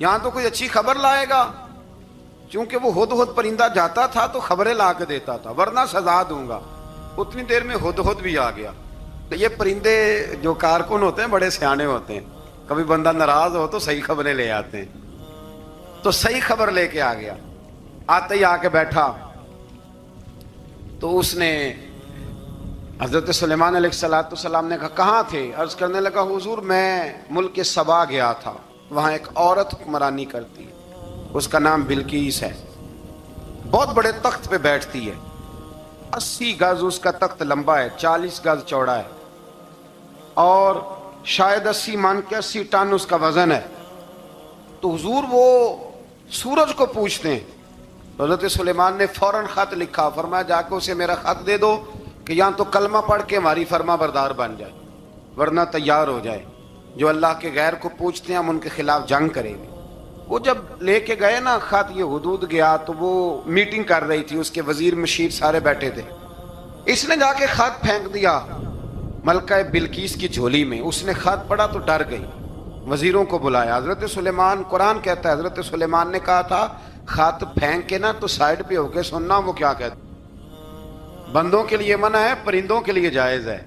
یہاں تو کوئی اچھی خبر لائے گا، چونکہ وہ ہدہد پرندہ جاتا تھا تو خبریں لا کے دیتا تھا، ورنہ سزا دوں گا۔ اتنی دیر میں ہدہد بھی آ گیا۔ تو یہ پرندے جو کارکن ہوتے ہیں بڑے سیانے ہوتے ہیں، کبھی بندہ ناراض ہو تو صحیح خبریں لے آتے ہیں۔ تو صحیح خبر لے کے آ گیا، آتے ہی آ کے بیٹھا تو اس نے حضرت سلیمان علیہ السلام نے کہا کہاں تھے؟ عرض کرنے لگا حضور میں ملک سبا گیا تھا، وہاں ایک عورت حکمرانی کرتی ہے، اس کا نام بلقیس ہے، بہت بڑے تخت پہ بیٹھتی ہے، 80 گز اس کا تخت لمبا ہے، 40 گز چوڑا ہے، اور شاید 80 من کے 80 ٹن اس کا وزن ہے۔ تو حضور وہ سورج کو پوچھتے ہیں۔ حضرت سلیمان نے فوراً خط لکھا، فرمایا جا کے اسے میرا خط دے دو کہ یہاں تو کلمہ پڑھ کے ہماری فرما بردار بن جائے، ورنہ تیار ہو جائے، جو اللہ کے غیر کو پوچھتے ہیں ہم ان کے خلاف جنگ کریں گے۔ وہ جب لے کے گئے نا خط، یہ حدود گیا تو وہ میٹنگ کر رہی تھی، اس کے وزیر مشیر سارے بیٹھے تھے، اس نے جا کے خط پھینک دیا ملکہ بلقیس کی جھولی میں۔ اس نے خط پڑھا تو ڈر گئی، وزیروں کو بلایا۔ حضرت سلیمان، قرآن کہتا ہے حضرت سلیمان نے کہا تھا خط پھینک کے نا تو سائڈ پہ ہو کے سننا وہ کیا کہتا۔ بندوں کے لیے منع ہے، پرندوں کے لیے جائز ہے۔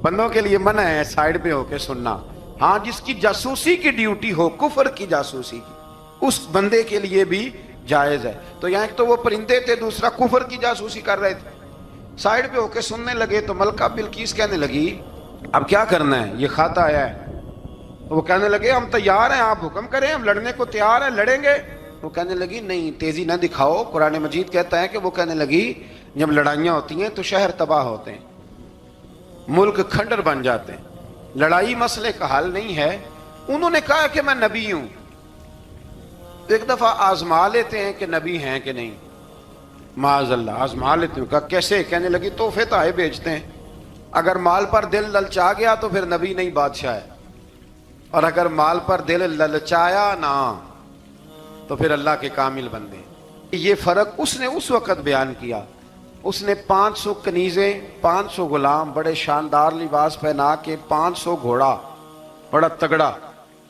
بندوں کے لیے منع ہے سائڈ پہ ہو کے سننا، ہاں جس کی جاسوسی کی ڈیوٹی ہو، کفر کی جاسوسی کی، اس بندے کے لیے بھی جائز ہے۔ تو یہاں ایک تو وہ پرندے تھے، دوسرا کفر کی جاسوسی کر رہے تھے، سائڈ پہ ہو کے سننے لگے۔ تو ملکہ بلقیس کہنے لگی اب کیا کرنا ہے، یہ خط آیا ہے۔ تو وہ کہنے لگے ہم تیار ہیں، آپ حکم کریں، ہم لڑنے کو تیار ہیں، لڑیں گے۔ وہ کہنے لگی نہیں تیزی نہ دکھاؤ، قرآن مجید کہتا ہے کہ وہ کہنے لگی جب لڑائیاں ہوتی ہیں تو شہر تباہ ہوتے ہیں، ملک کھنڈر بن جاتے ہیں، لڑائی مسئلے کا حل نہیں ہے۔ انہوں نے کہا کہ میں نبی ہوں، ایک دفعہ آزما لیتے ہیں کہ نبی ہیں کہ نہیں، معاذ اللہ آزما لیتے ہیں۔ کہا کیسے؟ کہنے لگی تحفے تحائف بھیجتے ہیں، اگر مال پر دل للچا گیا تو پھر نبی نہیں بادشاہ ہے، اور اگر مال پر دل للچایا نہ تو پھر اللہ کے کامل بندے۔ یہ فرق اس نے اس وقت بیان کیا۔ اس نے 500 کنیزیں، 500 غلام، بڑے شاندار لباس پہنا کے، 500 گھوڑا بڑا تگڑا،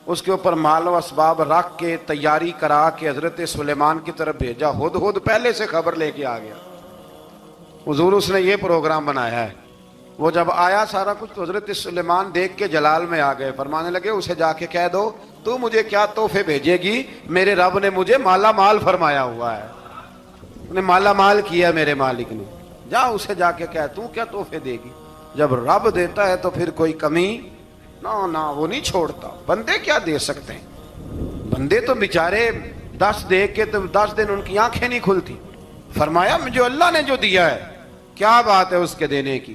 اس کے اوپر مال و اسباب رکھ کے تیاری کرا کے حضرت سلیمان کی طرف بھیجا۔ ہدہد پہلے سے خبر لے کے آ گیا، حضور اس نے یہ پروگرام بنایا ہے۔ وہ جب آیا سارا کچھ تو حضرت سلیمان دیکھ کے جلال میں آ گئے، فرمانے لگے اسے جا کے کہہ دو تو مجھے کیا تحفے بھیجے گی، میرے رب نے مجھے مالا مال فرمایا ہوا ہے، انہیں مالا مال کیا میرے مالک نے، جا اسے جا کے کہہ تو کیا تحفے دے گی۔ جب رب دیتا ہے تو پھر کوئی کمی نہ وہ نہیں چھوڑتا۔ بندے کیا دے سکتے ہیں، بندے تو بیچارے 10 دے کے تو 10 دن ان کی آنکھیں نہیں کھلتی۔ فرمایا جو اللہ نے جو دیا ہے کیا بات ہے اس کے دینے کی،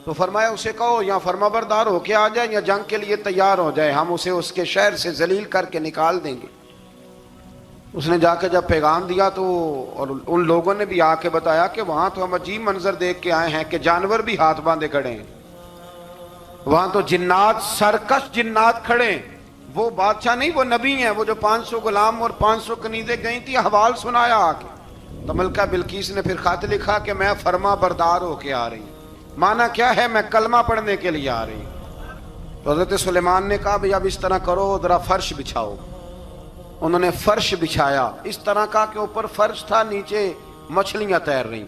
تو فرمایا اسے کہو یا فرما بردار ہو کے آ جائے یا جنگ کے لیے تیار ہو جائے، ہم اسے اس کے شہر سے ذلیل کر کے نکال دیں گے۔ اس نے جا کے جب پیغام دیا تو اور ان لوگوں نے بھی آ کے بتایا کہ وہاں تو ہم عجیب منظر دیکھ کے آئے ہیں کہ جانور بھی ہاتھ باندھے کھڑے ہیں، وہاں تو جنات، سرکش جنات کھڑے ہیں، وہ بادشاہ نہیں وہ نبی ہیں۔ وہ جو 500 غلام اور 500 کنیزیں گئی تھی حوال سنایا آ کے۔ تو ملکہ بلقیس نے پھر خط لکھا کہ میں فرما بردار ہو کے آ رہی ہوں۔ معنی کیا ہے؟ میں کلمہ پڑھنے کے لیے آ رہی ہوں۔ تو حضرت سلیمان نے کہا بھئی اب اس طرح کرو، ذرا فرش بچھاؤ۔ انہوں نے فرش بچھایا، اس طرح کا کہ اوپر فرش تھا، نیچے مچھلیاں تیر رہی،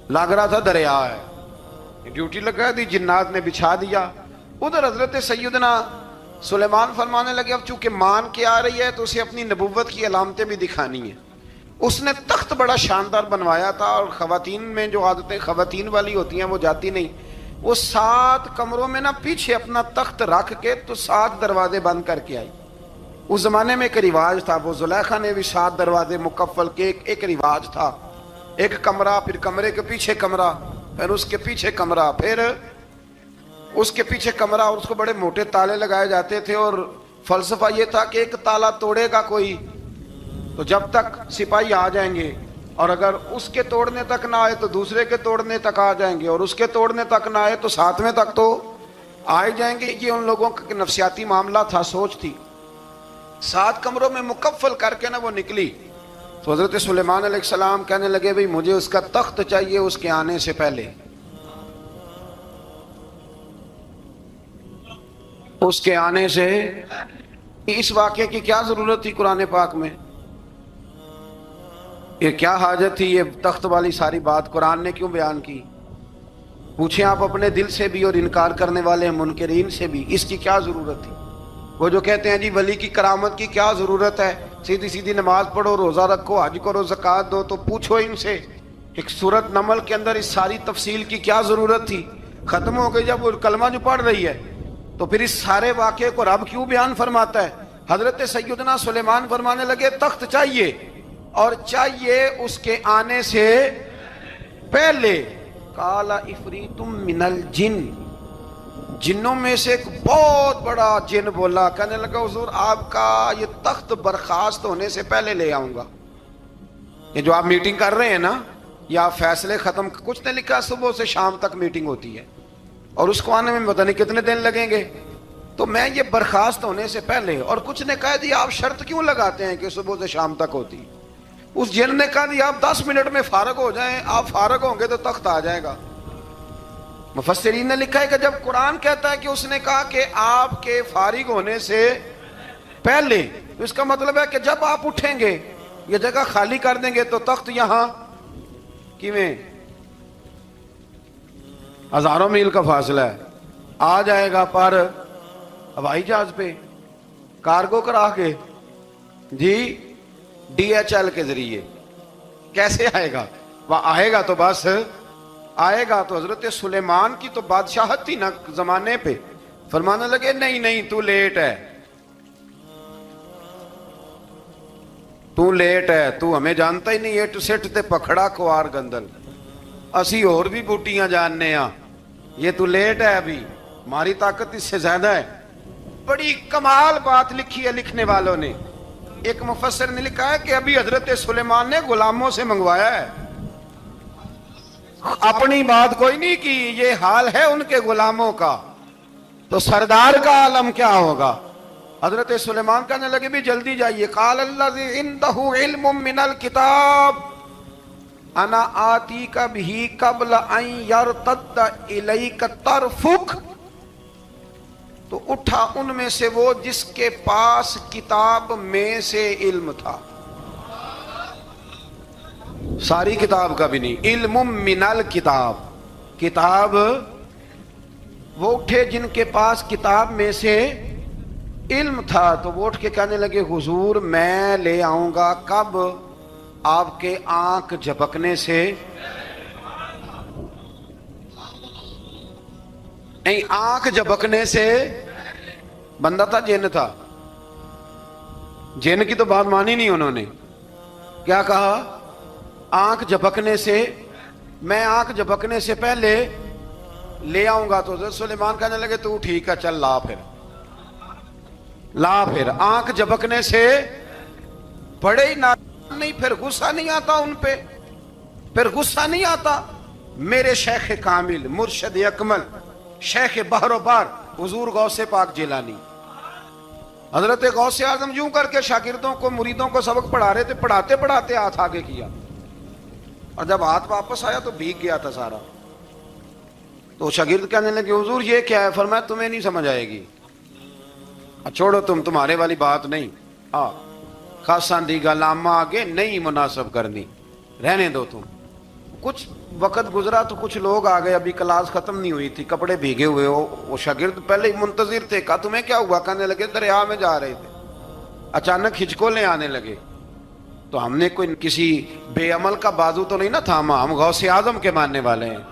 لگ رہا تھا دریا ہے۔ ڈیوٹی لگا دی، جنات نے بچھا دیا۔ ادھر حضرت سیدنا سلیمان فرمانے لگے اب چونکہ مان کے آ رہی ہے تو اسے اپنی نبوت کی علامتیں بھی دکھانی ہیں۔ اس نے تخت بڑا شاندار بنوایا تھا، اور خواتین میں جو عادتیں خواتین والی ہوتی ہیں وہ جاتی نہیں۔ وہ 7 کمروں میں نا پیچھے اپنا تخت رکھ کے تو 7 دروازے بند کر کے آئی۔ اس زمانے میں ایک رواج تھا، وہ زلیخا نے بھی 7 دروازے مکفل کے ایک رواج تھا، ایک کمرہ، پھر کمرے کے پیچھے کمرہ، پھر اس کے پیچھے کمرہ، پھر اس کے پیچھے کمرہ، اور اس کو بڑے موٹے تالے لگائے جاتے تھے۔ اور فلسفہ یہ تھا کہ ایک تالا توڑے گا کوئی تو جب تک سپاہی آ جائیں گے، اور اگر اس کے توڑنے تک نہ آئے تو دوسرے کے توڑنے تک آ جائیں گے، اور اس کے توڑنے تک نہ آئے تو 7ویں تک تو آ جائیں گے۔ یہ ان لوگوں کا نفسیاتی معاملہ تھا، سوچ تھی۔ 7 کمروں میں مکفل کر کے نا وہ نکلی تو حضرت سلیمان علیہ السلام کہنے لگے بھئی مجھے اس کا تخت چاہیے اس کے آنے سے پہلے، اس کے آنے سے اس واقعے کی کیا ضرورت تھی قرآن پاک میں؟ یہ کیا حاجت تھی یہ تخت والی ساری بات قرآن نے کیوں بیان کی؟ پوچھیں آپ اپنے دل سے بھی اور انکار کرنے والے منکرین سے بھی، اس کی کیا ضرورت تھی؟ وہ جو کہتے ہیں جی ولی کی کرامت کی کیا ضرورت ہے، سیدھی سیدھی نماز پڑھو، روزہ رکھو، حج کرو، زکوٰۃ دو، تو پوچھو ان سے ایک سورت نمل کے اندر اس ساری تفصیل کی کیا ضرورت تھی؟ ختم ہو گئی جب وہ کلمہ جو پڑھ رہی ہے، تو پھر اس سارے واقعے کو رب کیوں بیان فرماتا ہے؟ حضرت سیدنا سلیمان فرمانے لگے تخت چاہیے، اور چاہیے اس کے آنے سے پہلے۔ قال عفریت من الجن، جنوں میں سے ایک بہت بڑا جن بولا، کہنے لگا حضور آپ کا یہ تخت برخاست ہونے سے پہلے لے آؤں گا۔ یہ جو آپ میٹنگ کر رہے ہیں نا، یا فیصلے ختم، کچھ نے لکھا صبح سے شام تک میٹنگ ہوتی ہے اور اس کو آنے میں پتہ نہیں کتنے دن لگیں گے، تو میں یہ برخاست ہونے سے پہلے، اور کچھ نے کہا دی آپ شرط کیوں لگاتے ہیں کہ صبح سے شام تک ہوتی؟ اس جن نے کہا دی آپ 10 منٹ میں فارغ ہو جائیں، آپ فارغ ہوں گے تو تخت آ جائے گا۔ مفسرین نے لکھا ہے کہ جب قرآن کہتا ہے کہ اس نے کہا کہ آپ کے فارغ ہونے سے پہلے، تو اس کا مطلب ہے کہ جب آپ اٹھیں گے، یہ جگہ خالی کر دیں گے، تو تخت یہاں کیویں ہزاروں میل کا فاصلہ ہے، آ جائے گا، پر ہوائی جہاز پہ کارگو کرا کے، جی DHL کے ذریعے کیسے آئے گا؟ وہ آئے گا تو بس آئے گا۔ تو حضرت سلیمان کی تو بادشاہت تھی نا زمانے پہ، فرمانے لگے نہیں نہیں تو لیٹ ہے، تو لیٹ ہے، تو ہمیں جانتا ہی نہیں، ایٹ سٹ تے پکھڑا کوار گندل، اسی اور بھی بوٹیاں جاننے ہاں، یہ تو لیٹ ہے، ابھی ہماری طاقت اس سے زیادہ ہے۔ بڑی کمال بات لکھی ہے لکھنے والوں نے۔ ایک مفسر نے لکھا ہے کہ ابھی حضرت سلیمان نے غلاموں سے منگوایا ہے، اپنی بات کوئی نہیں کی، یہ حال ہے ان کے غلاموں کا، تو سردار کا عالم کیا ہوگا؟ حضرت سلیمان کہنے لگے بھی جلدی جائیے۔ قال الذی عنده علم من الکتاب انا آتیک بہ قبل ان یرتد الیک طرفک، تو اٹھا ان میں سے وہ جس کے پاس کتاب میں سے علم تھا، ساری کتاب کا بھی نہیں، علم من الکتاب، کتاب، وہ اٹھے جن کے پاس کتاب میں سے علم تھا، تو وہ اٹھ کے کہنے لگے حضور میں لے آؤں گا، کب؟ آپ کے آنکھ جھپکنے سے، نہیں آنکھ جھپکنے سے، بندہ تھا جن تھا، جن کی تو بات مانی نہیں انہوں نے، کیا کہا؟ آنکھ جھپکنے سے، میں آنکھ جھپکنے سے پہلے لے آؤں گا۔ تو حضرت سلیمان کہنے لگے تو ٹھیک ہے چل لا، پھر لا، پھر آنکھ جھپکنے سے بڑے ہی نہیں، پھر غصہ نہیں آتا ان پہ، پھر غصہ نہیں آتا۔ میرے شیخ کامل، مرشد اکمل، شیخ بحر و بار، حضور غوث پاک جیلانی، حضرت غوث اعظم یوں کر کے شاگردوں کو، مریدوں کو سبق پڑھا رہے تھے، پڑھاتے پڑھاتے ہاتھ آگے کیا، اور جب ہاتھ واپس آیا تو بھیگ گیا تھا سارا۔ تو شاگرد کہنے لگے حضور یہ کیا ہے؟ فرمایا تمہیں نہیں سمجھ آئے گی، چھوڑو تمہارے والی بات نہیں، خاصاں دی گل آما آگے نہیں مناسب کرنی، رہنے دو تم۔ کچھ وقت گزرا تو کچھ لوگ آ گئے، ابھی کلاس ختم نہیں ہوئی تھی، کپڑے بھیگے ہوئے ہو، وہ شاگرد پہلے ہی منتظر تھے، کہا تمہیں کیا ہوا؟ کہنے لگے دریا میں جا رہے تھے، اچانک ہچکولیں آنے لگے، تو ہم نے کوئی کسی بے عمل کا بازو تو نہیں نہ تھاما، ہم غوث اعظم کے ماننے والے ہیں،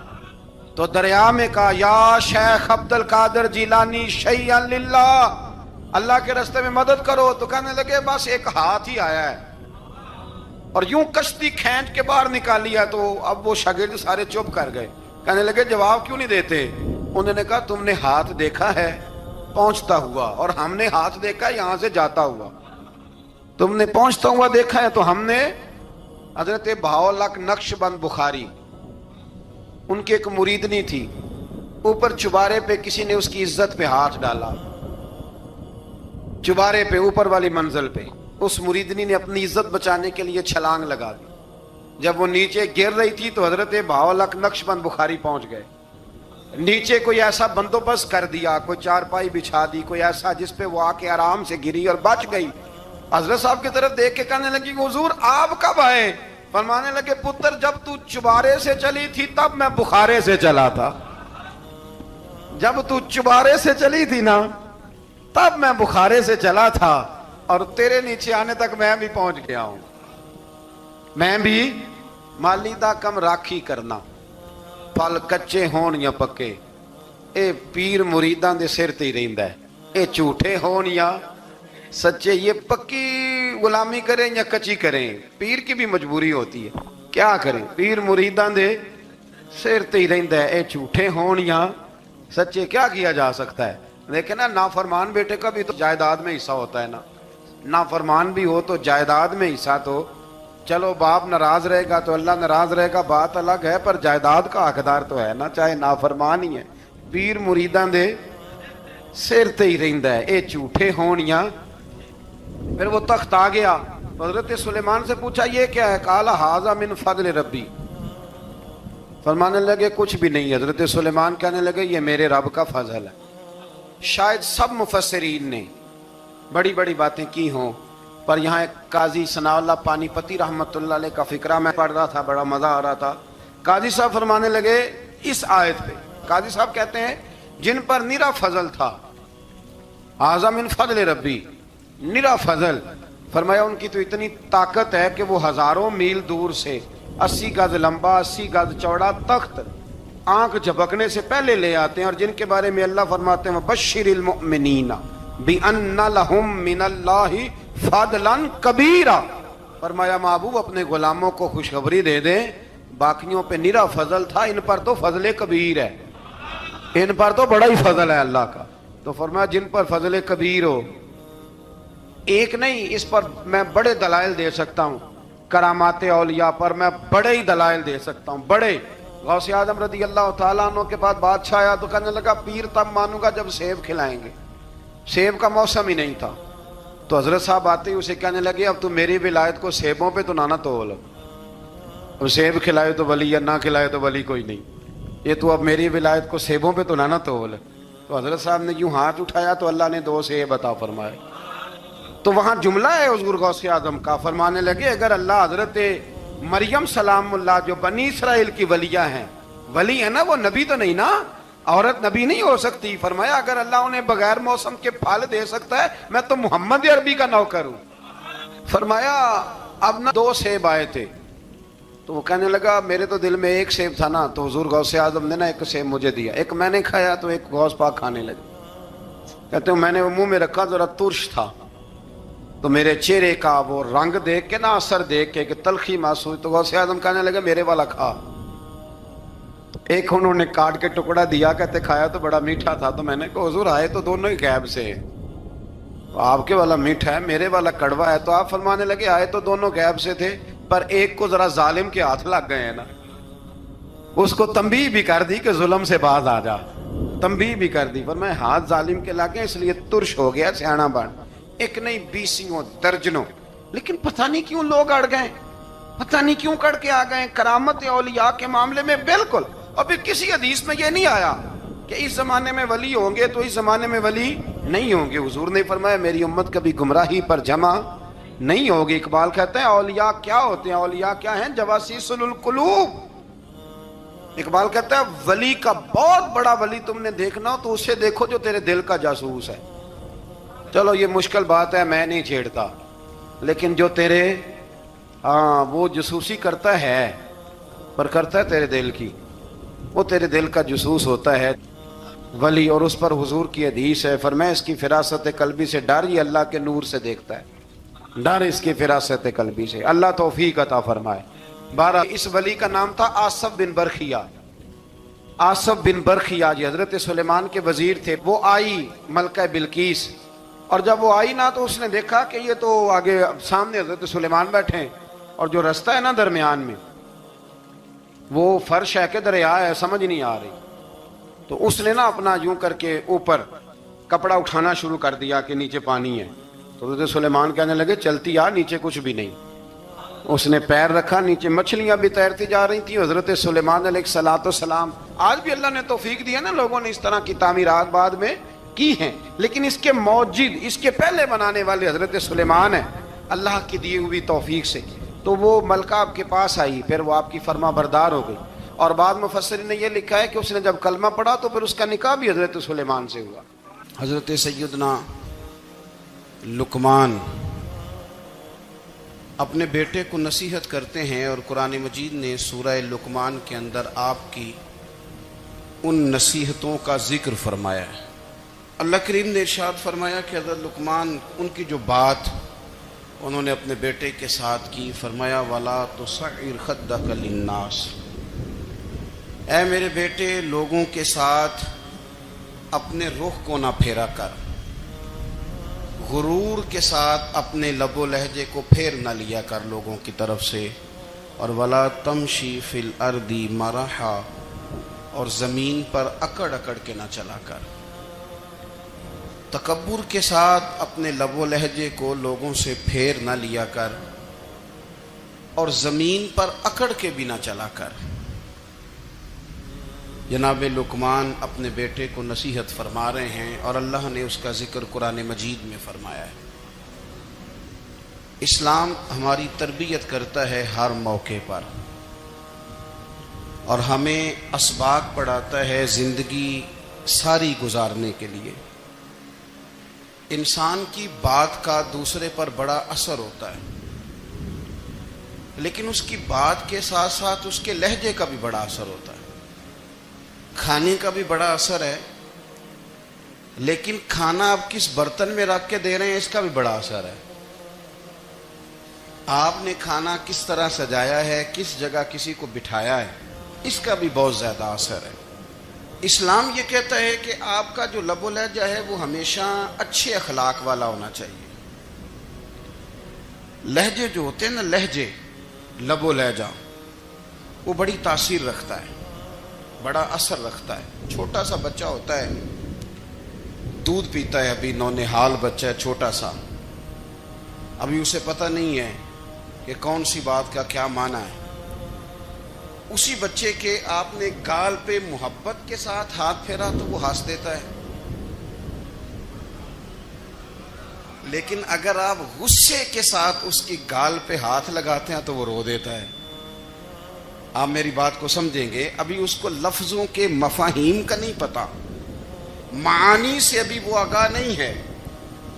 تو دریا میں کہا یا شیخ عبد القادر جیلانی شیئا للہ، اللہ کے راستے میں مدد کرو۔ تو کہنے لگے بس ایک ہاتھ ہی آیا ہے، اور یوں کشتی کھینچ کے باہر نکالی ہے۔ تو اب وہ شاگرد سارے چپ کر گئے، کہنے لگے جواب کیوں نہیں دیتے؟ انہوں نے کہا تم نے ہاتھ دیکھا ہے پہنچتا ہوا، اور ہم نے ہاتھ دیکھا ہے یہاں سے جاتا ہوا، تم نے پہنچتا ہوا دیکھا ہے، تو ہم نے حضرت بہاؤالحق نقشبند بخاری، ان کی ایک مریدنی تھی، اوپر چبارے پہ کسی نے اس کی عزت پہ ہاتھ ڈالا، چبارے پہ اوپر والی منزل پہ، اس مریدنی نے اپنی عزت بچانے کے لیے چھلانگ لگا دی، جب وہ نیچے گر رہی تھی تو حضرت بہاؤالحق نقشبند بخاری پہنچ گئے، نیچے کوئی ایسا بندوبست کر دیا، کوئی چارپائی بچھا دی، کوئی ایسا جس پہ وہ آ کے آرام سے گری اور بچ گئی۔ حضرت صاحب کی طرف دیکھ کے کہنے لگی کہ حضور آپ کب آئے؟ فرمانے لگے پتر جب تو چبارے سے چلی تھی تب میں بخارے سے چلا تھا، جب تو چبارے سے چلی تھی نا تب میں بخارے سے چلا تھا، اور تیرے نیچے آنے تک میں بھی پہنچ گیا ہوں۔ میں بھی مالی دا کم راکھی کرنا، پھل کچے ہون یا پکے، اے پیر مریداں دے سر تے ہی رہندا ہے، اے جھوٹے ہون یا سچے، یہ پکی غلامی کریں یا کچی کریں، پیر کی بھی مجبوری ہوتی ہے، کیا کریں، پیر مریداں دے سر تے ہی رہندا ہے، اے جھوٹے ہون یا سچے، کیا کیا جا سکتا ہے۔ لیکن نا نافرمان بیٹے کا بھی تو جائیداد میں حصہ ہوتا ہے نا، نافرمان بھی ہو تو جائیداد میں حصہ، تو چلو باپ ناراض رہے گا تو اللہ ناراض رہے گا، بات الگ ہے، پر جائیداد کا حقدار تو ہے نا، چاہے نافرمان ہی ہے۔ پیر مریداں دے سر تے ہی رہندا ہے، اے جھوٹے ہون یا۔ پھر وہ تخت آ گیا، حضرت سلیمان سے پوچھا یہ کیا ہے؟ قال ھذا من فضل ربی، فرمانے لگے کچھ بھی نہیں۔ حضرت سلیمان کہنے لگے یہ میرے رب کا فضل ہے۔ شاید سب مفسرین نے بڑی بڑی باتیں کی ہوں، پر یہاں ایک قاضی ثناء اللہ پانی پتی رحمت اللہ علیہ کا فقرہ میں پڑھ رہا تھا، بڑا مزہ آ رہا تھا۔ قاضی صاحب فرمانے لگے اس آیت پہ، قاضی صاحب کہتے ہیں جن پر نرا فضل تھا، ھذا من فضل ربی، نرا فضل، فرمایا ان کی تو اتنی طاقت ہے کہ وہ ہزاروں میل دور سے 80 گز لمبا 80 گز چوڑا تخت آنکھ جھپکنے سے پہلے لے آتے ہیں، اور جن کے بارے میں اللہ فرماتے ہیں بشر المؤمنین بِأَنَّ لَهُم مِّنَ اللَّهِ فَضْلًا كَبِيرًا، فرمایا محبوب اپنے غلاموں کو خوشخبری دے دیں، باقیوں پہ نرا فضل تھا، ان پر تو فضل کبیر ہے، ان پر تو بڑا ہی فضل ہے اللہ کا۔ تو فرمایا جن پر فضل کبیر ہو، ایک نہیں، اس پر میں بڑے دلائل دے سکتا ہوں، کرامات اولیاء پر میں بڑے ہی دلائل دے سکتا ہوں، بڑے۔ غوث اعظم رضی اللہ تعالیٰ عنہ کے بعد بادشاہ آیا تو کہنے لگا پیر تب مانوں گا جب سیب کھلائیں گے، سیب کا موسم ہی نہیں تھا۔ تو حضرت صاحب آتے ہی اسے کہنے لگے اب تو میری ولایت کو سیبوں پہ تو نہ تول، اب سیب کھلائے تو ولی یا نہ کھلائے تو ولی کوئی نہیں، یہ تو اب میری ولایت کو سیبوں پہ تو نہ تول۔ تو حضرت صاحب نے یوں ہاتھ اٹھایا تو اللہ نے 2 سیب عطا فرمائے۔ تو وہاں جملہ ہے حضور غوث اعظم کا، فرمانے لگے اگر اللہ حضرت مریم سلام اللہ جو بنی اسرائیل کی ولیہ ہیں، ولی ہے نا، وہ نبی تو نہیں نا، عورت نبی نہیں ہو سکتی، فرمایا اگر اللہ انہیں بغیر موسم کے پھل دے سکتا ہے میں تو محمد عربی کا نوکر ہوں۔ فرمایا اب نہ 2 سیب آئے تھے، تو وہ کہنے لگا میرے تو دل میں 1 سیب تھا نا، تو حضور غوث اعظم نے نا 1 سیب مجھے دیا، 1 میں نے کھایا تو 1 غوث پاک کھانے لگے، کہتے ہیں میں نے وہ منہ میں رکھا ذرا ترش تھا، تو میرے چہرے کا وہ رنگ دیکھ کے نا، اثر دیکھ کے کہ تلخی محسوس، تو غوث اعظم کہنے لگے میرے والا کھا۔ 1 انہوں نے کاٹ کے ٹکڑا دیا، کہتے کھایا تو بڑا میٹھا تھا، تو میں نے کہا حضور آئے تو دونوں ہی غیب سے ہیں، آپ کے والا میٹھا ہے میرے والا کڑوا ہے، تو آپ فرمانے لگے آئے تو دونوں غیب سے تھے، پر ایک کو ذرا ظالم کے ہاتھ لگ گئے ہیں نا، اس کو تنبیہ بھی کر دی کہ ظلم سے باز آ جا، تنبیہ بھی کر دی، فرمایا ہاتھ ظالم کے لگے اس لیے ترش ہو گیا، سیانا بن، 1 نہیں 20 درجنوں، لیکن پتہ نہیں کیوں لوگ اڑ گئے، پتہ نہیں کیوں کڑ کے آ گئے کرامت اولیاء کے معاملے میں۔ بالکل ابھی کسی حدیث میں یہ نہیں آیا کہ اس زمانے میں ولی ہوں گے تو اس زمانے میں ولی نہیں ہوں گے، حضور نے فرمایا میری امت کبھی گمراہی پر جمع نہیں ہوگی۔ اقبال کہتے ہیں اولیاء کیا ہوتے ہیں؟ اولیاء کیا ہیں؟ جواسیس القلوب۔ اقبال کہتا ہے ولی کا بہت بڑا ولی تم نے دیکھنا ہو تو اسے دیکھو جو تیرے دل کا جاسوس ہے۔ چلو یہ مشکل بات ہے، میں نہیں چھیڑتا، لیکن جو تیرے وہ جاسوسی کرتا ہے، پر کرتا ہے تیرے دل کی، وہ تیرے دل کا جاسوس ہوتا ہے ولی، اور اس پر حضور کی حدیث ہے، فرمایا اس کی فراست قلبی سے ڈر، یہ اللہ کے نور سے دیکھتا ہے، ڈر اس کی فراست قلبی سے، اللہ توفیق عطا فرمائے۔ 12 اس ولی کا نام تھا آصف بن برخیہ۔ آصف بن برخیہ جی حضرت سلیمان کے وزیر تھے۔ وہ آئی ملکہ بلقیس، اور جب وہ آئی نا تو اس نے دیکھا کہ یہ تو آگے سامنے حضرت سلیمان بیٹھے ہیں، اور جو رستہ ہے نا درمیان میں وہ فرش ہے کہ دریا ہے سمجھ نہیں آ رہی، تو اس نے نا اپنا یوں کر کے اوپر کپڑا اٹھانا شروع کر دیا کہ نیچے پانی ہے، تو حضرت سلیمان کہنے لگے چلتی آ، نیچے کچھ بھی نہیں۔ اس نے پیر رکھا، نیچے مچھلیاں بھی تیرتی جا رہی تھیں. حضرت سلیمان علیہ السلام، آج بھی اللہ نے توفیق دی ہے نا، لوگوں نے اس طرح کی تعمیرات بعد میں کی ہیں، لیکن اس کے موجد، اس کے پہلے بنانے والے حضرت سلیمان ہیں اللہ کی دی ہوئی توفیق سے. تو وہ ملکہ آپ کے پاس آئی، پھر وہ آپ کی فرما بردار ہو گئی. اور بعد مفسرین نے یہ لکھا ہے کہ اس نے جب کلمہ پڑھا تو پھر اس کا نکاح بھی حضرت سلیمان سے ہوا. حضرت سیدنا لقمان اپنے بیٹے کو نصیحت کرتے ہیں، اور قرآن مجید نے سورہ لقمان کے اندر آپ کی ان نصیحتوں کا ذکر فرمایا ہے. اللہ کریم نے ارشاد فرمایا کہ حضرت لقمان ان کی جو بات انہوں نے اپنے بیٹے کے ساتھ کی، فرمایا وَلَا تُصَعِّرْ خَدَّكَ لِلنَّاسِ، اے میرے بیٹے لوگوں کے ساتھ اپنے رخ کو نہ پھیرا کر، غرور کے ساتھ اپنے لب و لہجے کو پھیر نہ لیا کر لوگوں کی طرف سے. اور وَلَا تَمْشِي فِي الْأَرْضِ مَرَحًا، اور زمین پر اکڑ اکڑ کے نہ چلا کر. تکبر کے ساتھ اپنے لب و لہجے کو لوگوں سے پھیر نہ لیا کر، اور زمین پر اکڑ کے بھی نہ چلا کر. جناب لقمان اپنے بیٹے کو نصیحت فرما رہے ہیں، اور اللہ نے اس کا ذکر قرآن مجید میں فرمایا ہے. اسلام ہماری تربیت کرتا ہے ہر موقع پر، اور ہمیں اسباق پڑھاتا ہے زندگی ساری گزارنے کے لیے. انسان کی بات کا دوسرے پر بڑا اثر ہوتا ہے، لیکن اس کی بات کے ساتھ ساتھ اس کے لہجے کا بھی بڑا اثر ہوتا ہے. کھانے کا بھی بڑا اثر ہے، لیکن کھانا آپ کس برتن میں رکھ کے دے رہے ہیں اس کا بھی بڑا اثر ہے. آپ نے کھانا کس طرح سجایا ہے، کس جگہ کسی کو بٹھایا ہے، اس کا بھی بہت زیادہ اثر ہے. اسلام یہ کہتا ہے کہ آپ کا جو لب و لہجہ ہے وہ ہمیشہ اچھے اخلاق والا ہونا چاہیے. لہجے جو ہوتے ہیں نا، لہجے، لب و لہجہ، وہ بڑی تاثیر رکھتا ہے، بڑا اثر رکھتا ہے. چھوٹا سا بچہ ہوتا ہے، دودھ پیتا ہے، ابھی نونہال بچہ ہے چھوٹا سا، ابھی اسے پتہ نہیں ہے کہ کون سی بات کا کیا معنی ہے. اسی بچے کے آپ نے گال پہ محبت کے ساتھ ہاتھ پھیرا تو وہ ہنس دیتا ہے، لیکن اگر آپ غصے کے ساتھ اس کی گال پہ ہاتھ لگاتے ہیں تو وہ رو دیتا ہے. آپ میری بات کو سمجھیں گے، ابھی اس کو لفظوں کے مفاہیم کا نہیں پتا، معانی سے ابھی وہ آگاہ نہیں ہے،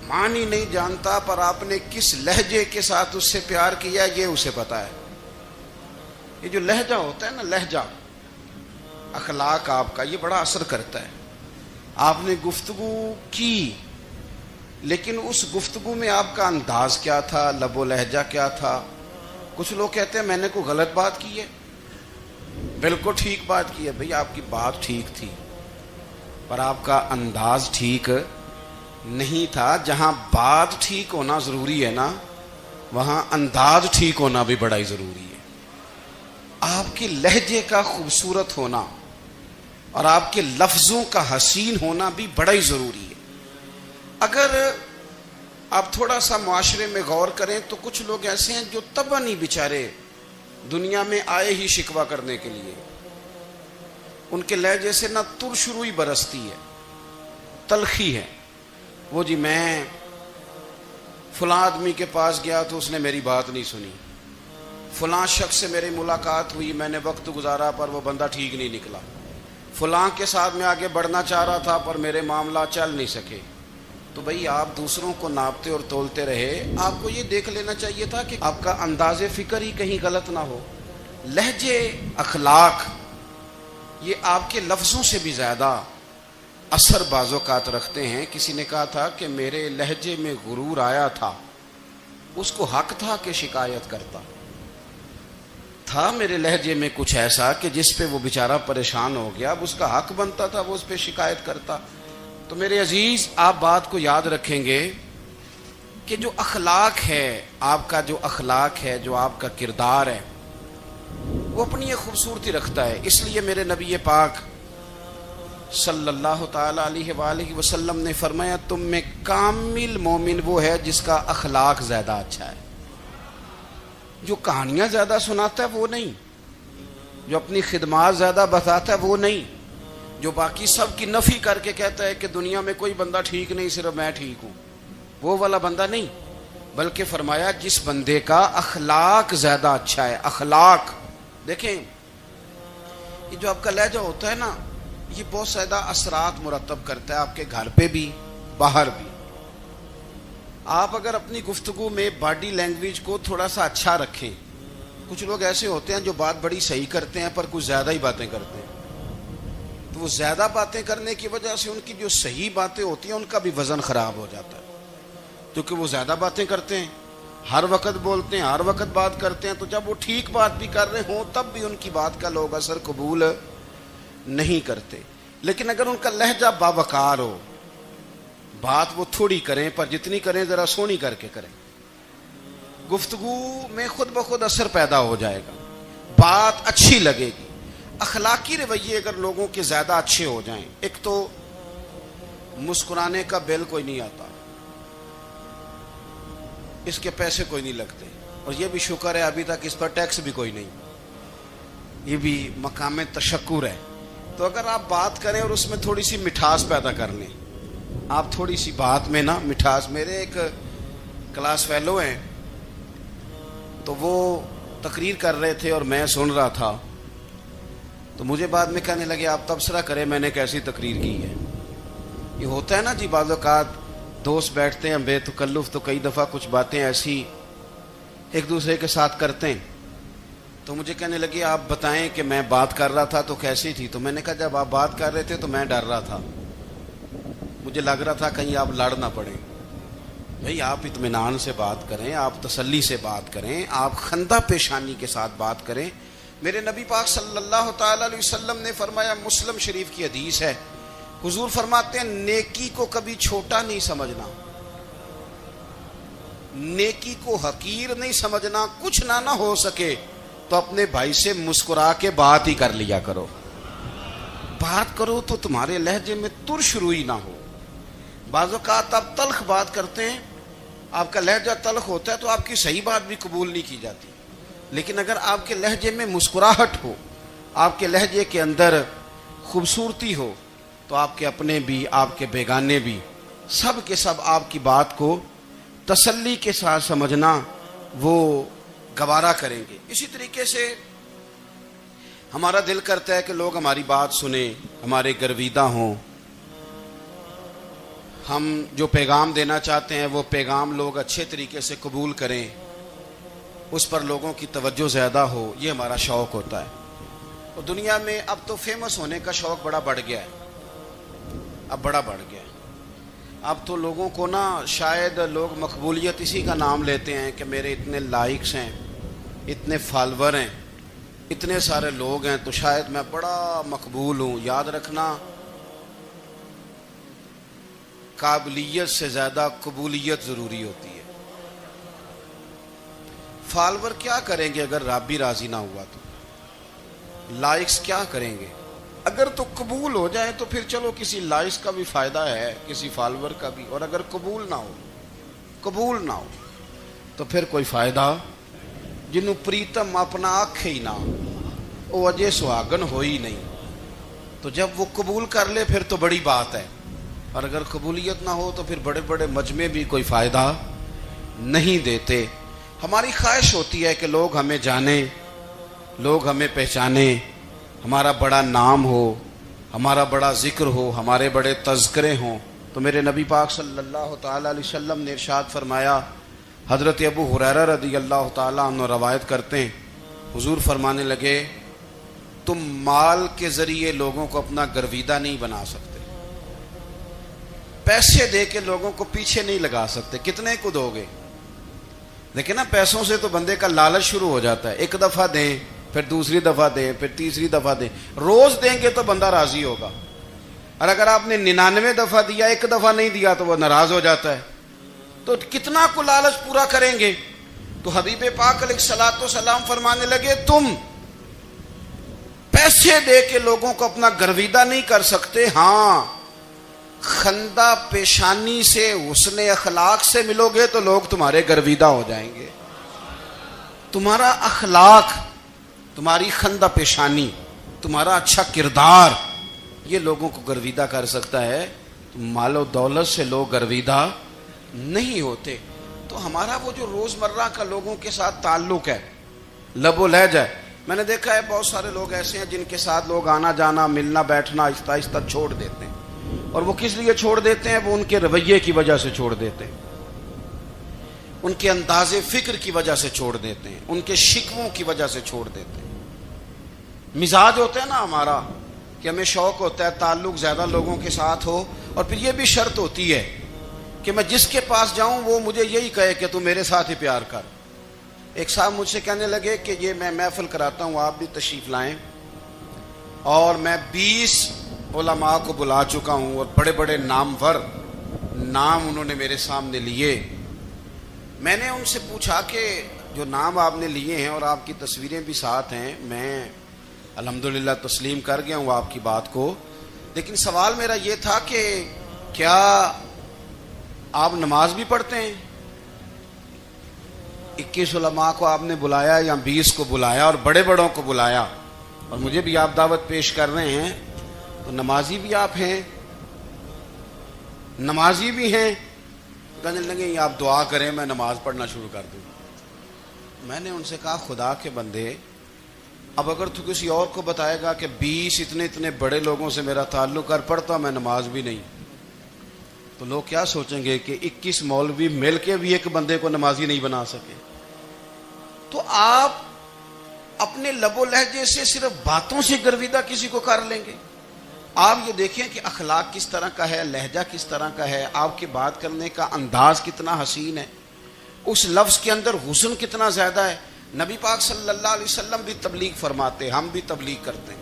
معنی نہیں جانتا، پر آپ نے کس لہجے کے ساتھ اس سے پیار کیا یہ اسے پتا ہے. یہ جو لہجہ ہوتا ہے نا، لہجہ، اخلاق آپ کا، یہ بڑا اثر کرتا ہے. آپ نے گفتگو کی، لیکن اس گفتگو میں آپ کا انداز کیا تھا، لب و لہجہ کیا تھا. کچھ لوگ کہتے ہیں میں نے کوئی غلط بات کی ہے، بالکل ٹھیک بات کی ہے. بھئی آپ کی بات ٹھیک تھی، پر آپ کا انداز ٹھیک نہیں تھا. جہاں بات ٹھیک ہونا ضروری ہے نا، وہاں انداز ٹھیک ہونا بھی بڑا ہی ضروری ہے. آپ کے لہجے کا خوبصورت ہونا اور آپ کے لفظوں کا حسین ہونا بھی بڑا ہی ضروری ہے. اگر آپ تھوڑا سا معاشرے میں غور کریں تو کچھ لوگ ایسے ہیں جو طبعاً ہی بیچارے دنیا میں آئے ہی شکوہ کرنے کے لیے. ان کے لہجے سے نہ ترش روئی برستی ہے، تلخی ہے. وہ جی میں فلاں آدمی کے پاس گیا تو اس نے میری بات نہیں سنی، فلاں شخص سے میری ملاقات ہوئی، میں نے وقت گزارا پر وہ بندہ ٹھیک نہیں نکلا، فلاں کے ساتھ میں آگے بڑھنا چاہ رہا تھا پر میرے معاملات چل نہیں سکے. تو بھئی آپ دوسروں کو ناپتے اور تولتے رہے، آپ کو یہ دیکھ لینا چاہیے تھا کہ آپ کا انداز فکر ہی کہیں غلط نہ ہو. لہجے، اخلاق، یہ آپ کے لفظوں سے بھی زیادہ اثر بعض اوقات رکھتے ہیں. کسی نے کہا تھا کہ میرے لہجے میں غرور آیا تھا، اس کو حق تھا کہ شکایت کرتا تھا. میرے لہجے میں کچھ ایسا کہ جس پہ وہ بیچارہ پریشان ہو گیا، اب اس کا حق بنتا تھا وہ اس پہ شکایت کرتا. تو میرے عزیز، آپ بات کو یاد رکھیں گے کہ جو اخلاق ہے، آپ کا جو اخلاق ہے، جو آپ کا کردار ہے، وہ اپنی ایک خوبصورتی رکھتا ہے. اس لیے میرے نبی پاک صلی اللہ تعالی علیہ وآلہ وسلم نے فرمایا تم میں کامل مومن وہ ہے جس کا اخلاق زیادہ اچھا ہے. جو کہانیاں زیادہ سناتا ہے وہ نہیں، جو اپنی خدمات زیادہ بتاتا ہے وہ نہیں، جو باقی سب کی نفی کر کے کہتا ہے کہ دنیا میں کوئی بندہ ٹھیک نہیں، صرف میں ٹھیک ہوں، وہ والا بندہ نہیں، بلکہ فرمایا جس بندے کا اخلاق زیادہ اچھا ہے۔ اخلاق دیکھیں، یہ جو آپ کا لہجہ ہوتا ہے نا، یہ بہت زیادہ اثرات مرتب کرتا ہے آپ کے گھر پہ بھی باہر بھی۔ آپ اگر اپنی گفتگو میں باڈی لینگویج کو تھوڑا سا اچھا رکھیں، کچھ لوگ ایسے ہوتے ہیں جو بات بڑی صحیح کرتے ہیں پر کچھ زیادہ ہی باتیں کرتے ہیں، تو وہ زیادہ باتیں کرنے کی وجہ سے ان کی جو صحیح باتیں ہوتی ہیں ان کا بھی وزن خراب ہو جاتا ہے، کیونکہ وہ زیادہ باتیں کرتے ہیں، ہر وقت بولتے ہیں، ہر وقت بات کرتے ہیں، تو جب وہ ٹھیک بات بھی کر رہے ہوں تب بھی ان کی بات کا لوگ اثر قبول نہیں کرتے۔ لیکن اگر ان کا لہجہ باوقار ہو، بات وہ تھوڑی کریں پر جتنی کریں ذرا سونی کر کے کریں، گفتگو میں خود بخود اثر پیدا ہو جائے گا، بات اچھی لگے گی۔ اخلاقی رویے اگر لوگوں کے زیادہ اچھے ہو جائیں، ایک تو مسکرانے کا بل کوئی نہیں آتا، اس کے پیسے کوئی نہیں لگتے، اور یہ بھی شکر ہے ابھی تک اس پر ٹیکس بھی کوئی نہیں، یہ بھی مقام تشکر ہے۔ تو اگر آپ بات کریں اور اس میں تھوڑی سی مٹھاس پیدا کر لیں، آپ تھوڑی سی بات میں نا مٹھاس، میرے ایک کلاس فیلو ہیں تو وہ تقریر کر رہے تھے اور میں سن رہا تھا، تو مجھے بعد میں کہنے لگے آپ تبصرہ کریں میں نے کیسی تقریر کی ہے۔ یہ ہوتا ہے نا جی، بعض اوقات دوست بیٹھتے ہیں بے تکلف تو کئی دفعہ کچھ باتیں ایسی ایک دوسرے کے ساتھ کرتے ہیں، تو مجھے کہنے لگے آپ بتائیں کہ میں بات کر رہا تھا تو کیسی تھی؟ تو میں نے کہا جب آپ بات کر رہے تھے تو میں ڈر رہا تھا، مجھے لگ رہا تھا کہیں آپ لڑ نہ پڑیں۔ بھئی آپ اطمینان سے بات کریں، آپ تسلی سے بات کریں، آپ خندہ پیشانی کے ساتھ بات کریں۔ میرے نبی پاک صلی اللہ تعالی علیہ وسلم نے فرمایا، مسلم شریف کی حدیث ہے، حضور فرماتے ہیں نیکی کو کبھی چھوٹا نہیں سمجھنا، نیکی کو حقیر نہیں سمجھنا، کچھ نہ ہو سکے تو اپنے بھائی سے مسکرا کے بات ہی کر لیا کرو، بات کرو تو تمہارے لہجے میں ترش روئی نہ ہو۔ بعض اوقات آپ تلخ بات کرتے ہیں، آپ کا لہجہ تلخ ہوتا ہے تو آپ کی صحیح بات بھی قبول نہیں کی جاتی، لیکن اگر آپ کے لہجے میں مسکراہٹ ہو، آپ کے لہجے کے اندر خوبصورتی ہو، تو آپ کے اپنے بھی آپ کے بیگانے بھی سب کے سب آپ کی بات کو تسلی کے ساتھ سمجھنا وہ گوارا کریں گے۔ اسی طریقے سے ہمارا دل کرتا ہے کہ لوگ ہماری بات سنیں، ہمارے گرویدہ ہوں، ہم جو پیغام دینا چاہتے ہیں وہ پیغام لوگ اچھے طریقے سے قبول کریں، اس پر لوگوں کی توجہ زیادہ ہو، یہ ہمارا شوق ہوتا ہے۔ اور دنیا میں اب تو فیمس ہونے کا شوق بڑا بڑھ گیا ہے، اب بڑا بڑھ گیا ہے۔ اب تو لوگوں کو نا شاید لوگ مقبولیت اسی کا نام لیتے ہیں کہ میرے اتنے لائکس ہیں، اتنے فالور ہیں، اتنے سارے لوگ ہیں تو شاید میں بڑا مقبول ہوں۔ یاد رکھنا، قابلیت سے زیادہ قبولیت ضروری ہوتی ہے۔ فالور کیا کریں گے اگر رب بھی راضی نہ ہوا تو؟ لائکس کیا کریں گے؟ اگر تو قبول ہو جائے تو پھر چلو کسی لائکس کا بھی فائدہ ہے، کسی فالور کا بھی، اور اگر قبول نہ ہو تو پھر کوئی فائدہ جنوں پریتم اپنا آنکھ ہی نہ وہ اجے سہاگن ہو ہی نہیں، تو جب وہ قبول کر لے پھر تو بڑی بات ہے، اور اگر قبولیت نہ ہو تو پھر بڑے بڑے مجمع بھی کوئی فائدہ نہیں دیتے۔ ہماری خواہش ہوتی ہے کہ لوگ ہمیں جانیں، لوگ ہمیں پہچانیں، ہمارا بڑا نام ہو، ہمارا بڑا ذکر ہو، ہمارے بڑے تذکرے ہوں۔ تو میرے نبی پاک صلی اللہ تعالی علیہ وسلم نے ارشاد فرمایا، حضرت ابو ہریرہ رضی اللہ تعالیٰ عنہ روایت کرتے ہیں، حضور فرمانے لگے، تم مال کے ذریعے لوگوں کو اپنا گرویدہ نہیں بنا سکتے، پیسے دے کے لوگوں کو پیچھے نہیں لگا سکتے، کتنے کو دو گے؟ لیکن نا پیسوں سے تو بندے کا لالچ شروع ہو جاتا ہے، ایک دفعہ دیں، پھر دوسری دفعہ دیں، پھر تیسری دفعہ دیں، روز دیں گے تو بندہ راضی ہوگا، اور اگر آپ نے 99 دفعہ دیا، ایک دفعہ نہیں دیا تو وہ ناراض ہو جاتا ہے، تو کتنا کو لالچ پورا کریں گے؟ تو حبیب پاک علیہ الصلوۃ والسلام فرمانے لگے، تم پیسے دے کے لوگوں کو اپنا گرویدہ نہیں کر سکتے، ہاں خندہ پیشانی سے، حسن اخلاق سے ملو گے تو لوگ تمہارے گرویدہ ہو جائیں گے۔ تمہارا اخلاق، تمہاری خندہ پیشانی، تمہارا اچھا کردار یہ لوگوں کو گرویدہ کر سکتا ہے. مال و دولت سے لوگ گرویدہ نہیں ہوتے. تو ہمارا وہ جو روزمرہ کا لوگوں کے ساتھ تعلق ہے، لب و لہجہ ہے. میں نے دیکھا ہے بہت سارے لوگ ایسے ہیں جن کے ساتھ لوگ آنا جانا، ملنا بیٹھنا آہستہ آہستہ چھوڑ دیتے ہیں. اور وہ کس لیے چھوڑ دیتے ہیں؟ وہ ان کے رویے کی وجہ سے چھوڑ دیتے ہیں، ان کے انداز فکر کی وجہ سے چھوڑ دیتے ہیں، ان کے شکووں کی وجہ سے چھوڑ دیتے ہیں. مزاج ہوتا ہے نا ہمارا کہ ہمیں شوق ہوتا ہے تعلق زیادہ لوگوں کے ساتھ ہو، اور پھر یہ بھی شرط ہوتی ہے کہ میں جس کے پاس جاؤں وہ مجھے یہی کہے کہ تو میرے ساتھ ہی پیار کر. ایک صاحب مجھ سے کہنے لگے کہ یہ میں محفل کراتا ہوں، آپ بھی تشریف لائیں، اور میں 20 علماء کو بلا چکا ہوں اور بڑے بڑے نامور نام انہوں نے میرے سامنے لیے. میں نے ان سے پوچھا کہ جو نام آپ نے لیے ہیں اور آپ کی تصویریں بھی ساتھ ہیں، میں الحمدللہ تسلیم کر گیا ہوں آپ کی بات کو، لیکن سوال میرا یہ تھا کہ کیا آپ نماز بھی پڑھتے ہیں؟ 21 علماء کو آپ نے بلایا یا 20 کو بلایا اور بڑے بڑوں کو بلایا، اور مجھے بھی آپ دعوت پیش کر رہے ہیں، تو نمازی بھی آپ ہیں، نمازی بھی ہیں. کہنے لگے آپ دعا کریں میں نماز پڑھنا شروع کر دوں. میں نے ان سے کہا خدا کے بندے، اب اگر تو کسی اور کو بتائے گا کہ 20 اتنے بڑے لوگوں سے میرا تعلق کر پڑتا میں نماز بھی نہیں، تو لوگ کیا سوچیں گے کہ 21 مولوی مل کے بھی ایک بندے کو نمازی نہیں بنا سکے. تو آپ اپنے لب و لہجے سے صرف باتوں سے گرویدہ کسی کو کر لیں گے. آپ یہ دیکھیں کہ اخلاق کس طرح کا ہے، لہجہ کس طرح کا ہے، آپ کی بات کرنے کا انداز کتنا حسین ہے، اس لفظ کے اندر حسن کتنا زیادہ ہے. نبی پاک صلی اللہ علیہ وسلم بھی تبلیغ فرماتے، ہم بھی تبلیغ کرتے ہیں.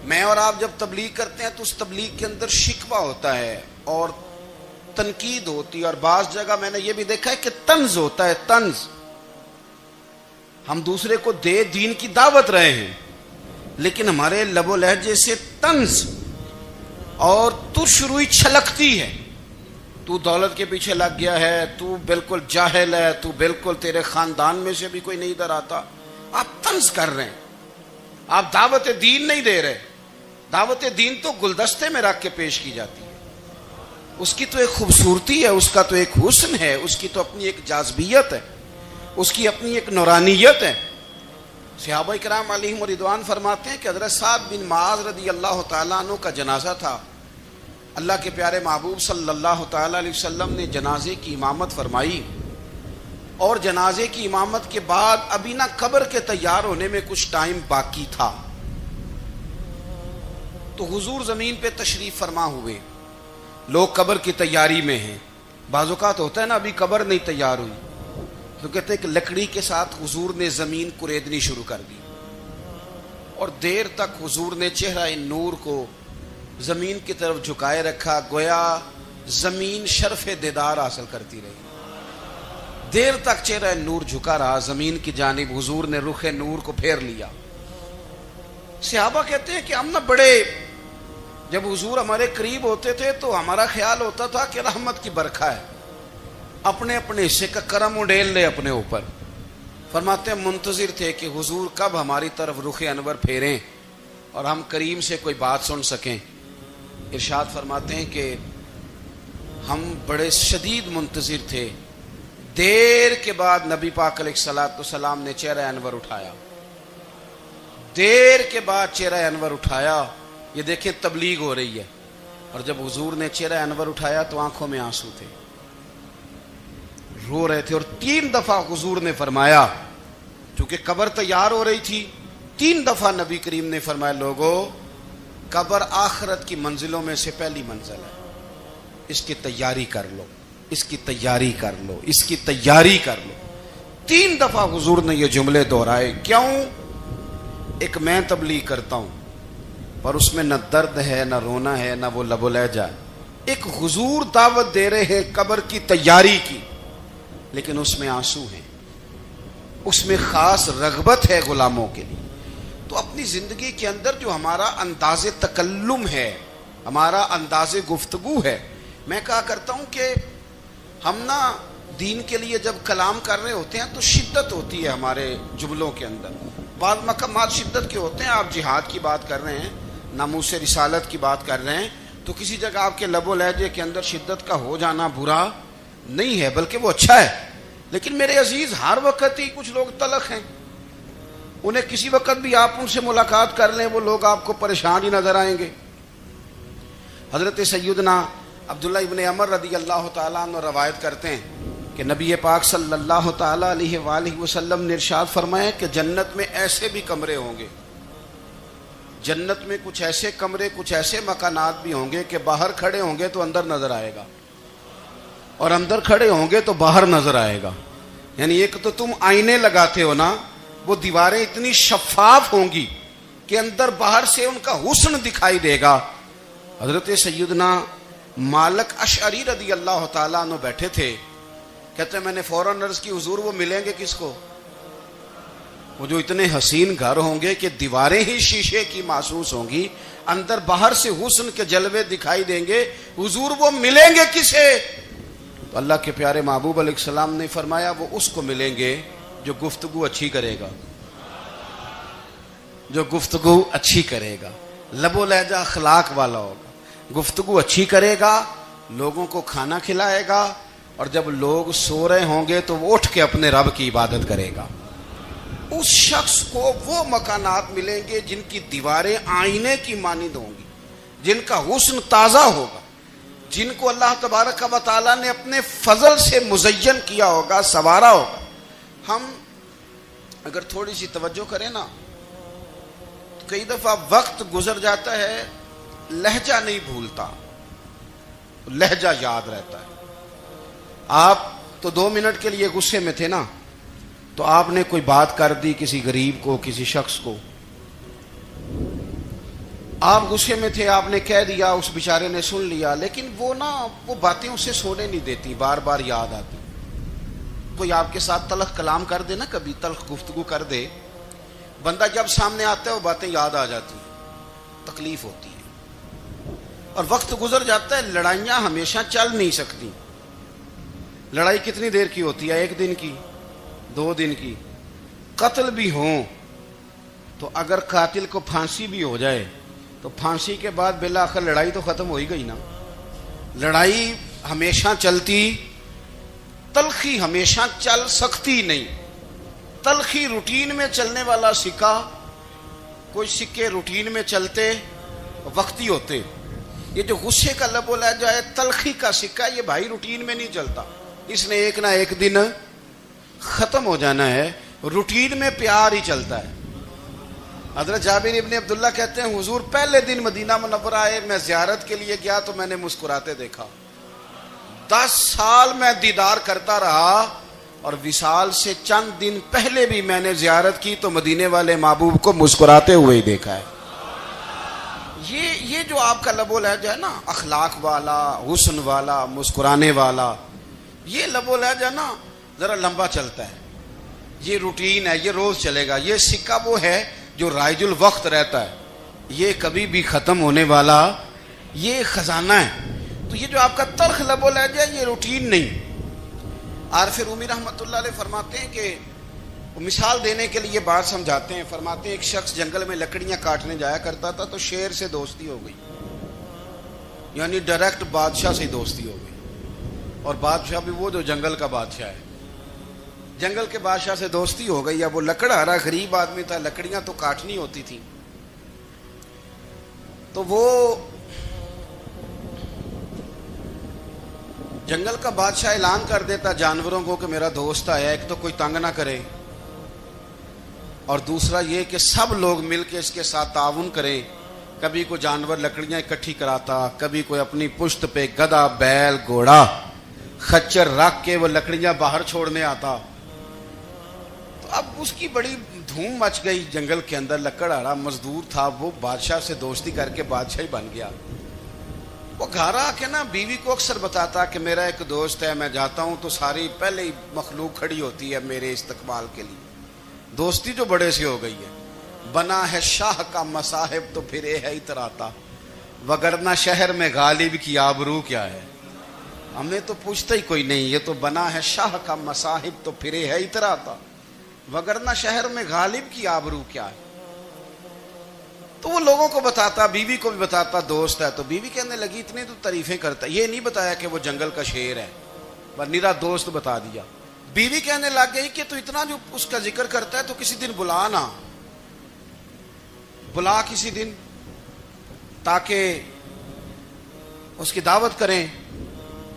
میں اور آپ جب تبلیغ کرتے ہیں تو اس تبلیغ کے اندر شکوہ ہوتا ہے اور تنقید ہوتی ہے، اور بعض جگہ میں نے یہ بھی دیکھا ہے کہ طنز ہوتا ہے. طنز، ہم دوسرے کو دین کی دعوت رہے ہیں، لیکن ہمارے لب و لہجے سے طنز اور ترش روئی چھلکتی ہے. تو دولت کے پیچھے لگ گیا ہے، تو بالکل جاہل ہے، تو بالکل تیرے خاندان میں سے بھی کوئی نہیں ادھر آتا. آپ طنز کر رہے ہیں، آپ دعوت دین نہیں دے رہے. دعوت دین تو گلدستے میں رکھ کے پیش کی جاتی ہے، اس کی تو ایک خوبصورتی ہے، اس کا تو ایک حسن ہے، اس کی تو اپنی ایک جاذبیت ہے، اس کی اپنی ایک نورانیت ہے. صحابہ کرام علیہم رضوان فرماتے ہیں کہ حضرت سعد بن معاذ رضی اللہ تعالیٰ عنہ کا جنازہ تھا. اللہ کے پیارے محبوب صلی اللہ تعالیٰ علیہ وسلم نے جنازے کی امامت فرمائی، اور جنازے کی امامت کے بعد ابھی نہ قبر کے تیار ہونے میں کچھ ٹائم باقی تھا، تو حضور زمین پہ تشریف فرما ہوئے. لوگ قبر کی تیاری میں ہیں. بعض اوقات ہوتا ہے نا ابھی قبر نہیں تیار ہوئی، تو کہتے ہیں کہ لکڑی کے ساتھ حضور نے زمین کریدنی شروع کر دی، اور دیر تک حضور نے چہرہ نور کو زمین کی طرف جھکائے رکھا، گویا زمین شرف دیدار حاصل کرتی رہی. دیر تک چہرہ نور جھکا رہا زمین کی جانب، حضور نے رخ نور کو پھیر لیا. صحابہ کہتے ہیں کہ ہم نہ بڑے، جب حضور ہمارے قریب ہوتے تھے تو ہمارا خیال ہوتا تھا کہ رحمت کی برکھا ہے، اپنے اپنے حصے کا کرم اڈیل لے اپنے اوپر. فرماتے ہیں منتظر تھے کہ حضور کب ہماری طرف رخ انور پھیریں اور ہم کریم سے کوئی بات سن سکیں. ارشاد فرماتے ہیں کہ ہم بڑے شدید منتظر تھے. دیر کے بعد نبی پاک علیہ الصلوۃ والسلام نے چہرہ انور اٹھایا، دیر کے بعد چہرہ انور اٹھایا. یہ دیکھیں تبلیغ ہو رہی ہے، اور جب حضور نے چہرہ انور اٹھایا تو آنکھوں میں آنسو تھے، رو رہے تھے. اور 3 دفعہ حضور نے فرمایا، چونکہ قبر تیار ہو رہی تھی، 3 دفعہ نبی کریم نے فرمایا لوگو قبر آخرت کی منزلوں میں سے پہلی منزل ہے، اس کی تیاری کر لو، اس کی تیاری کر لو، اس کی تیاری کر لو. 3 دفعہ حضور نے یہ جملے دہرائے. کیوں؟ ایک میں تبلیغ کرتا ہوں پر اس میں نہ درد ہے، نہ رونا ہے، نہ وہ لب و لہجہ. ایک حضور دعوت دے رہے ہیں قبر کی تیاری کی، لیکن اس میں آنسو ہیں، اس میں خاص رغبت ہے غلاموں کے لیے. تو اپنی زندگی کے اندر جو ہمارا انداز تکلم ہے، ہمارا انداز گفتگو ہے، میں کہا کرتا ہوں کہ ہم نا دین کے لیے جب کلام کر رہے ہوتے ہیں تو شدت ہوتی ہے ہمارے جملوں کے اندر. بعض مقامات شدت کے ہوتے ہیں. آپ جہاد کی بات کر رہے ہیں, ناموس رسالت کی بات کر رہے ہیں, تو کسی جگہ آپ کے لب و لہجے کے اندر شدت کا ہو جانا برا نہیں ہے, بلکہ وہ اچھا ہے. لیکن میرے عزیز, ہر وقت ہی کچھ لوگ تلخ ہیں. انہیں کسی وقت بھی آپ ان سے ملاقات کر لیں, وہ لوگ آپ کو پریشان ہی نظر آئیں گے. حضرت سیدنا عبداللہ ابن عمر رضی اللہ تعالیٰ عنہ روایت کرتے ہیں کہ نبی پاک صلی اللہ تعالیٰ علیہ وآلہ وسلم نے ارشاد فرمایا کہ جنت میں ایسے بھی کمرے ہوں گے, جنت میں کچھ ایسے کمرے, کچھ ایسے مکانات بھی ہوں گے کہ باہر کھڑے ہوں گے تو اندر نظر آئے گا, اور اندر کھڑے ہوں گے تو باہر نظر آئے گا. یعنی ایک تو تم آئینے لگاتے ہو نا, وہ دیواریں اتنی شفاف ہوں گی کہ اندر باہر سے ان کا حسن دکھائی دے گا. حضرت سیدنا مالک اشعری رضی اللہ تعالیٰ عنہ بیٹھے تھے, کہتے ہیں میں نے فوراً عرض کی حضور وہ ملیں گے کس کو؟ وہ جو اتنے حسین گھر ہوں گے کہ دیواریں ہی شیشے کی محسوس ہوں گی, اندر باہر سے حسن کے جلوے دکھائی دیں گے, حضور وہ ملیں گے کسے؟ تو اللہ کے پیارے محبوب علیہ السلام نے فرمایا وہ اس کو ملیں گے جو گفتگو اچھی کرے گا, جو گفتگو اچھی کرے گا, لب و لہجہ اخلاق والا ہوگا, گفتگو اچھی کرے گا, لوگوں کو کھانا کھلائے گا, اور جب لوگ سو رہے ہوں گے تو وہ اٹھ کے اپنے رب کی عبادت کرے گا. اس شخص کو وہ مکانات ملیں گے جن کی دیواریں آئینے کی مانند ہوں گی, جن کا حسن تازہ ہوگا, جن کو اللہ تبارک و تعالیٰ نے اپنے فضل سے مزین کیا ہوگا, سنوارا ہوگا. ہم اگر تھوڑی سی توجہ کریں نا, تو کئی دفعہ وقت گزر جاتا ہے, لہجہ نہیں بھولتا, لہجہ یاد رہتا ہے. آپ تو 2 منٹ کے لیے غصے میں تھے نا, تو آپ نے کوئی بات کر دی کسی غریب کو, کسی شخص کو, آپ غصے میں تھے, آپ نے کہہ دیا, اس بیچارے نے سن لیا, لیکن وہ باتیں اسے سونے نہیں دیتی, بار بار یاد آتی. کوئی آپ کے ساتھ تلخ کلام کر دے نا, کبھی تلخ گفتگو کر دے, بندہ جب سامنے آتا ہے وہ باتیں یاد آ جاتی ہیں, تکلیف ہوتی ہے, اور وقت گزر جاتا ہے. لڑائیاں ہمیشہ چل نہیں سکتی. لڑائی کتنی دیر کی ہوتی ہے؟ 1 دن کی, 2 دن کی. قتل بھی ہوں تو اگر قاتل کو پھانسی بھی ہو جائے تو پھانسی کے بعد بالآخر لڑائی تو ختم ہو ہی گئی نا. لڑائی ہمیشہ چلتی, تلخی ہمیشہ چل سکتی نہیں. تلخی روٹین میں چلنے والا سکہ, کوئی سکے روٹین میں چلتے وقتی ہوتے. یہ جو غصے کا لب و لہجہ ہے, تلخی کا سکہ, یہ بھائی روٹین میں نہیں چلتا, اس نے ایک نہ ایک دن ختم ہو جانا ہے. روٹین میں پیار ہی چلتا ہے. حضرت جابر ابن عبداللہ کہتے ہیں حضور پہلے دن مدینہ منورہ آئے, میں زیارت کے لیے گیا تو میں نے مسکراتے دیکھا. 10 سال میں دیدار کرتا رہا, اور وصال سے چند دن پہلے بھی میں نے زیارت کی تو مدینے والے محبوب کو مسکراتے ہوئے ہی دیکھا ہے. یہ جو آپ کا لب و لہجہ ہے نا, اخلاق والا, حسن والا, مسکرانے والا, یہ لب و لہجہ نا ذرا لمبا چلتا ہے. یہ روٹین ہے, یہ روز چلے گا. یہ سکہ وہ ہے جو رائج الوقت رہتا ہے, یہ کبھی بھی ختم ہونے والا یہ خزانہ ہے. تو یہ جو آپ کا تلخ لب و لہجہ ہے, یہ روٹین نہیں. عارف رومی رحمۃ اللہ علیہ فرماتے ہیں کہ وہ مثال دینے کے لیے بات سمجھاتے ہیں. فرماتے ہیں ایک شخص جنگل میں لکڑیاں کاٹنے جایا کرتا تھا تو شیر سے دوستی ہو گئی, یعنی ڈائریکٹ بادشاہ سے دوستی ہو گئی. اور بادشاہ بھی وہ جو جنگل کا بادشاہ ہے, جنگل کے بادشاہ سے دوستی ہو گئی. اب وہ لکڑہارا غریب آدمی تھا, لکڑیاں تو کاٹنی ہوتی تھی, تو وہ جنگل کا بادشاہ اعلان کر دیتا جانوروں کو کہ میرا دوست آیا, ایک تو کوئی تنگ نہ کرے, اور دوسرا یہ کہ سب لوگ مل کے اس کے ساتھ تعاون کریں. کبھی کوئی جانور لکڑیاں اکٹھی کراتا, کبھی کوئی اپنی پشت پہ گدھا, بیل, گھوڑا, خچر رکھ کے وہ لکڑیاں باہر چھوڑنے آتا. تو اب اس کی بڑی دھوم مچ گئی جنگل کے اندر. لکڑہارا مزدور تھا, وہ بادشاہ سے دوستی کر کے بادشاہ ہی بن گیا. وہ گھر آ کے نا بیوی کو اکثر بتاتا کہ میرا ایک دوست ہے, میں جاتا ہوں تو ساری پہلے ہی مخلوق کھڑی ہوتی ہے میرے استقبال کے لیے. دوستی جو بڑے سے ہو گئی ہے. بنا ہے شاہ کا مصاحب تو پھر یہ ہے اتراتا, وگرنہ شہر میں غالب کی آبرو کیا ہے. ہمیں تو پوچھتا ہی کوئی نہیں، یہ تو بنا ہے شاہ کا مصاحب تو پھرے ہے اترا تھا، وگرنہ شہر میں غالب کی آبرو کیا ہے۔ تو وہ لوگوں کو بتاتا، بیوی کو بھی بتاتا، دوست ہے، تو بیوی کہنے لگی اتنی تو تعریفیں کرتا، یہ نہیں بتایا کہ وہ جنگل کا شیر ہے، نیرا دوست بتا دیا۔ بیوی کہنے لگ گئی کہ تو اتنا جو اس کا ذکر کرتا ہے تو کسی دن بلا نا، بلا کسی دن تاکہ اس کی دعوت کریں۔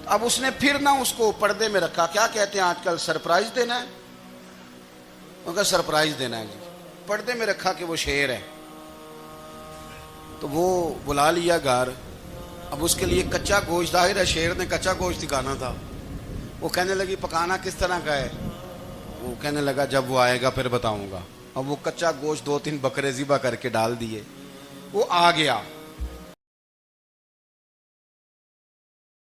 اب اس نے پھر نہ اس کو پردے میں رکھا، کیا کہتے ہیں آج کل، سرپرائز دینا ہے، ان کا سرپرائز دینا ہے جی، پردے میں رکھا کہ وہ شیر ہے۔ تو وہ بلا لیا گھر، اب اس کے لیے کچا گوشت، ظاہر ہے شیر نے کچا گوشت دکھانا تھا۔ وہ کہنے لگی پکانا کس طرح کا ہے؟ وہ کہنے لگا جب وہ آئے گا پھر بتاؤں گا۔ اب وہ کچا گوشت 2-3 بکرے ذبح کر کے ڈال دیے، وہ آ گیا۔